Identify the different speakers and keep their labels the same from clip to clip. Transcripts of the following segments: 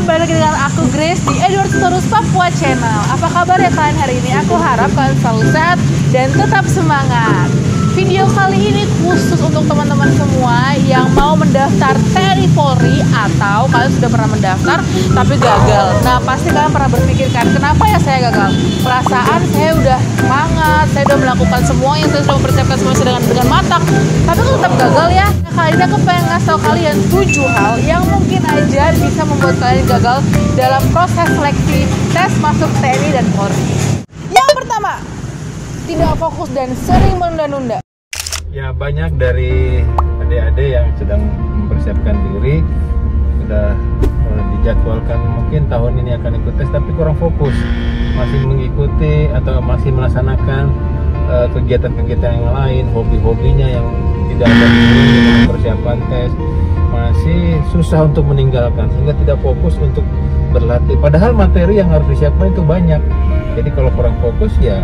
Speaker 1: Balik dengan aku Grace di Edward Torus Papua Channel. Apa kabar ya kalian hari ini? Aku harap kalian selalu sehat dan tetap semangat. Video kali ini khusus untuk teman-teman semua yang mau mendaftar TNI Polri atau kalian sudah pernah mendaftar tapi gagal. Nah, pasti kalian pernah berpikirkan, kenapa ya saya gagal? Perasaan saya udah semangat, saya udah melakukan semuanya, saya sudah mempersiapkan semuanya dengan matang, tapi kok tetap gagal ya? Nah, kali ini aku pengen ngasih tau kalian 7 hal yang mungkin aja bisa membuat kalian gagal dalam proses seleksi tes masuk TNI dan Polri. Yang pertama, tidak fokus dan sering menunda-nunda.
Speaker 2: Ya, banyak dari adik-adik yang sedang mempersiapkan diri sudah dijadwalkan mungkin tahun ini akan ikut tes tapi kurang fokus, masih mengikuti atau masih melaksanakan kegiatan-kegiatan yang lain, hobi-hobinya yang tidak ada dengan persiapan tes, masih susah untuk meninggalkan sehingga tidak fokus untuk berlatih. Padahal materi yang harus disiapkan itu banyak. Jadi kalau kurang fokus ya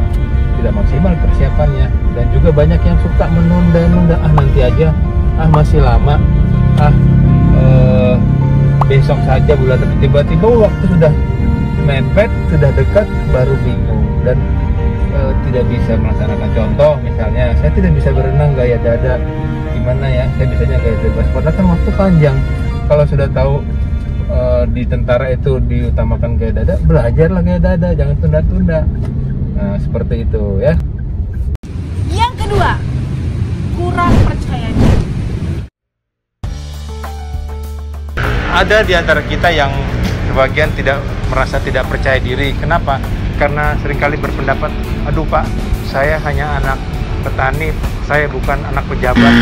Speaker 2: tidak maksimal persiapannya. Dan juga banyak yang suka menunda-nunda, nanti aja, masih lama, besok saja, bulan depan. Tiba-tiba waktu sudah mepet, sudah dekat, baru bingung dan tidak bisa melaksanakan. Contoh misalnya, saya tidak bisa berenang gaya dada, gimana ya? Saya bisanya gaya bebas. Padahal kan waktu panjang. Kalau sudah tahu di tentara itu diutamakan gaya dada, belajarlah gaya dada, jangan tunda-tunda. Nah, seperti itu ya.
Speaker 1: Yang kedua, kurang percaya diri.
Speaker 2: Ada di antara kita yang sebagian merasa tidak percaya diri. Kenapa? Karena seringkali berpendapat, aduh Pak, saya hanya anak petani, saya bukan anak pejabat,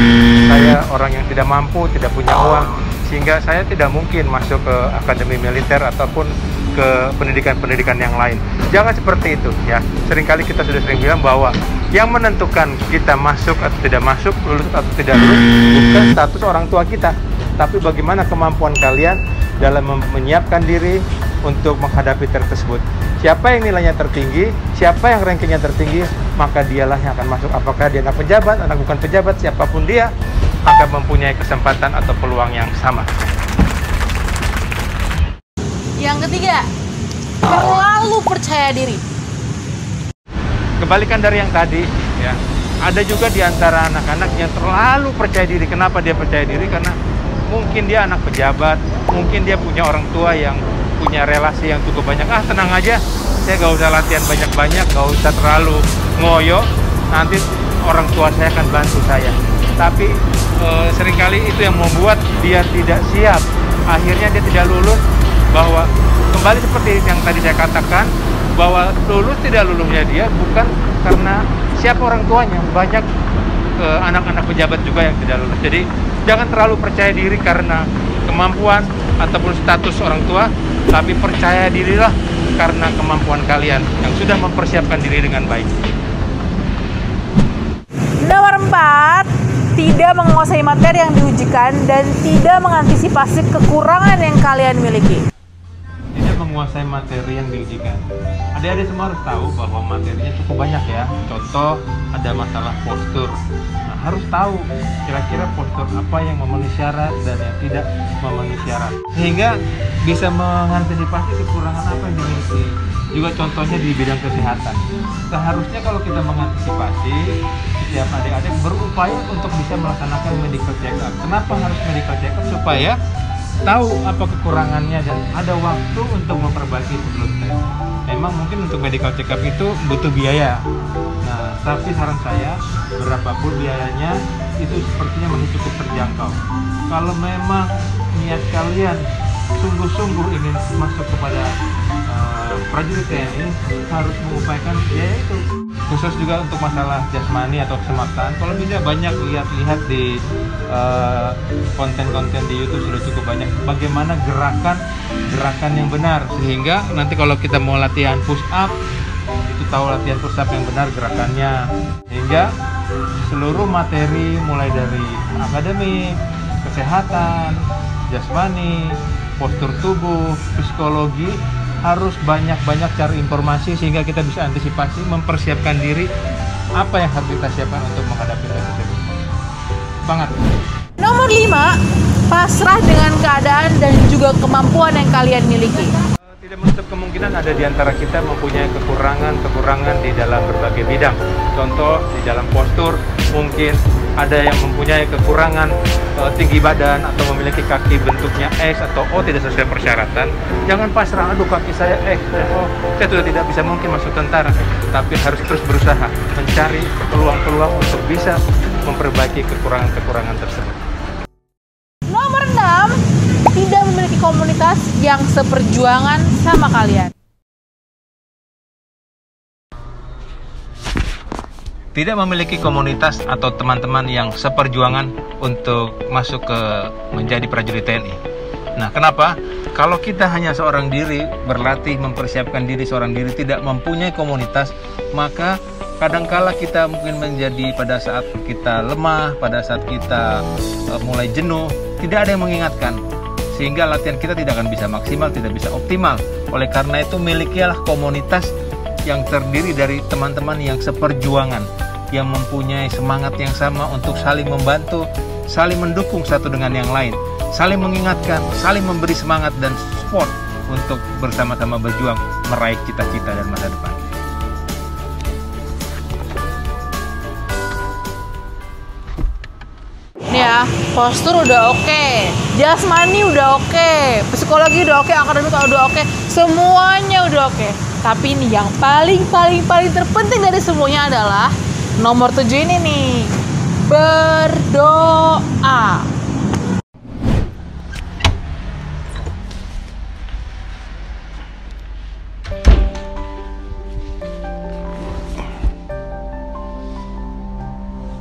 Speaker 2: saya orang yang tidak mampu, tidak punya uang, sehingga saya tidak mungkin masuk ke akademi militer ataupun ke pendidikan-pendidikan yang lain. Jangan seperti itu ya. Seringkali kita sudah sering bilang bahwa yang menentukan kita masuk atau tidak masuk, lulus atau tidak lulus, bukan status orang tua kita, tapi bagaimana kemampuan kalian dalam menyiapkan diri untuk menghadapi tes tersebut. Siapa yang nilainya tertinggi, siapa yang rankingnya tertinggi, maka dialah yang akan masuk. Apakah dia anak pejabat, anak bukan pejabat, siapapun dia akan mempunyai kesempatan atau peluang yang sama.
Speaker 1: Yang ketiga, terlalu percaya diri.
Speaker 2: Kebalikan dari yang tadi ya, ada juga di antara anak-anak yang terlalu percaya diri. Kenapa dia percaya diri? Karena mungkin dia anak pejabat, mungkin dia punya orang tua yang punya relasi yang cukup banyak. Tenang aja, saya gak usah latihan banyak-banyak, gak usah terlalu ngoyo, nanti orang tua saya akan bantu saya. Tapi seringkali itu yang membuat dia tidak siap, akhirnya dia tidak lulus. Bahwa kembali seperti yang tadi saya katakan, bahwa lulus tidak lulusnya dia bukan karena siapa orang tuanya. Banyak anak-anak pejabat juga yang tidak lulus. Jadi jangan terlalu percaya diri karena kemampuan ataupun status orang tua, tapi percaya dirilah karena kemampuan kalian yang sudah mempersiapkan diri dengan baik.
Speaker 1: Nomor 4, tidak menguasai materi yang diujikan dan tidak mengantisipasi kekurangan yang kalian miliki.
Speaker 2: Tidak menguasai materi yang diujikan. Adik-adik semua harus tahu bahwa materinya cukup banyak ya. Contoh, ada masalah postur. Nah, harus tahu kira-kira postur apa yang memenuhi syarat dan yang tidak memenuhi syarat, sehingga bisa mengantisipasi kekurangan apa yang dimiliki. Juga contohnya di bidang kesehatan. Seharusnya kalau kita mengantisipasi, setiap adik-adik berupaya untuk bisa melaksanakan medical check-up. Kenapa harus medical check-up? Supaya tahu apa kekurangannya dan ada waktu untuk memperbaiki sebelum tes. Memang mungkin untuk medical check-up itu butuh biaya. Nah, tapi saran saya, berapapun biayanya, itu sepertinya masih cukup terjangkau. Kalau memang niat kalian sungguh-sungguh ingin masuk kepada prajurit TNI harus mengupayakan yaitu khusus juga untuk masalah jasmani atau kesemakaan. Kalau bisa banyak lihat di konten-konten di YouTube sudah cukup banyak bagaimana gerakan yang benar, sehingga nanti kalau kita mau latihan push up itu tahu latihan push up yang benar gerakannya, sehingga seluruh materi mulai dari akademik, kesehatan, jasmani, postur tubuh, psikologi harus banyak-banyak cari informasi sehingga kita bisa antisipasi, mempersiapkan diri apa yang harus kita siapkan untuk menghadapi hal tersebut. Semangat.
Speaker 1: Nomor 5, pasrah dengan keadaan dan juga kemampuan yang kalian miliki.
Speaker 2: Tidak menutup kemungkinan ada di antara kita mempunyai kekurangan di dalam berbagai bidang. Contoh, di dalam postur, mungkin ada yang mempunyai kekurangan tinggi badan atau memiliki kaki bentuknya X atau O tidak sesuai persyaratan. Jangan pasrah, aduh kaki saya X, saya sudah tidak bisa mungkin masuk tentara. Tapi harus terus berusaha mencari peluang-peluang untuk bisa memperbaiki kekurangan-kekurangan tersebut.
Speaker 1: Nomor 6, tidak memiliki komunitas yang seperjuangan sama kalian.
Speaker 2: Tidak memiliki komunitas atau teman-teman yang seperjuangan untuk masuk ke menjadi prajurit TNI. Nah, kenapa? Kalau kita hanya seorang diri, berlatih, mempersiapkan diri seorang diri, tidak mempunyai komunitas, maka kadangkala kita mungkin menjadi pada saat kita lemah, pada saat kita mulai jenuh, tidak ada yang mengingatkan. Sehingga latihan kita tidak akan bisa maksimal, tidak bisa optimal. Oleh karena itu, milikilah komunitas yang terdiri dari teman-teman yang seperjuangan, yang mempunyai semangat yang sama untuk saling membantu, saling mendukung satu dengan yang lain, saling mengingatkan, saling memberi semangat dan support untuk bersama-sama berjuang meraih cita-cita dan masa depan.
Speaker 1: Nih ya, postur udah oke, jasmani udah oke, psikologi udah oke, akademik udah oke, semuanya udah oke. Tapi nih yang paling terpenting dari semuanya adalah nomor 7 ini nih, berdoa.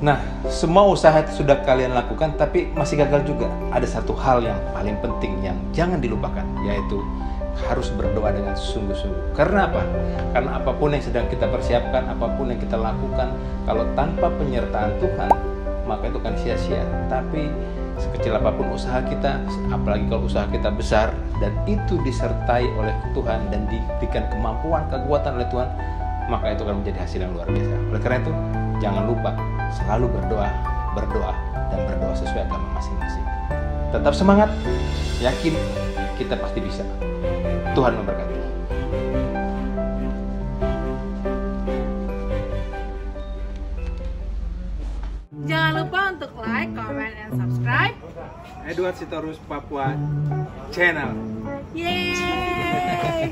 Speaker 2: Nah, semua usaha itu sudah kalian lakukan, tapi masih gagal juga. Ada satu hal yang paling penting yang jangan dilupakan, yaitu harus berdoa dengan sungguh-sungguh. Karena apa? Karena apapun yang sedang kita persiapkan, apapun yang kita lakukan, kalau tanpa penyertaan Tuhan, maka itu akan sia-sia. Tapi sekecil apapun usaha kita, apalagi kalau usaha kita besar, dan itu disertai oleh Tuhan dan diberikan kemampuan, kekuatan oleh Tuhan, maka itu akan menjadi hasil yang luar biasa. Oleh karena itu, jangan lupa selalu berdoa, dan berdoa sesuai agama masing-masing. Tetap semangat, yakin kita pasti bisa. Tuhan memberkati.
Speaker 1: Jangan lupa untuk like, comment, and subscribe.
Speaker 2: Edward Sitorus Papua Channel.
Speaker 1: Yeay!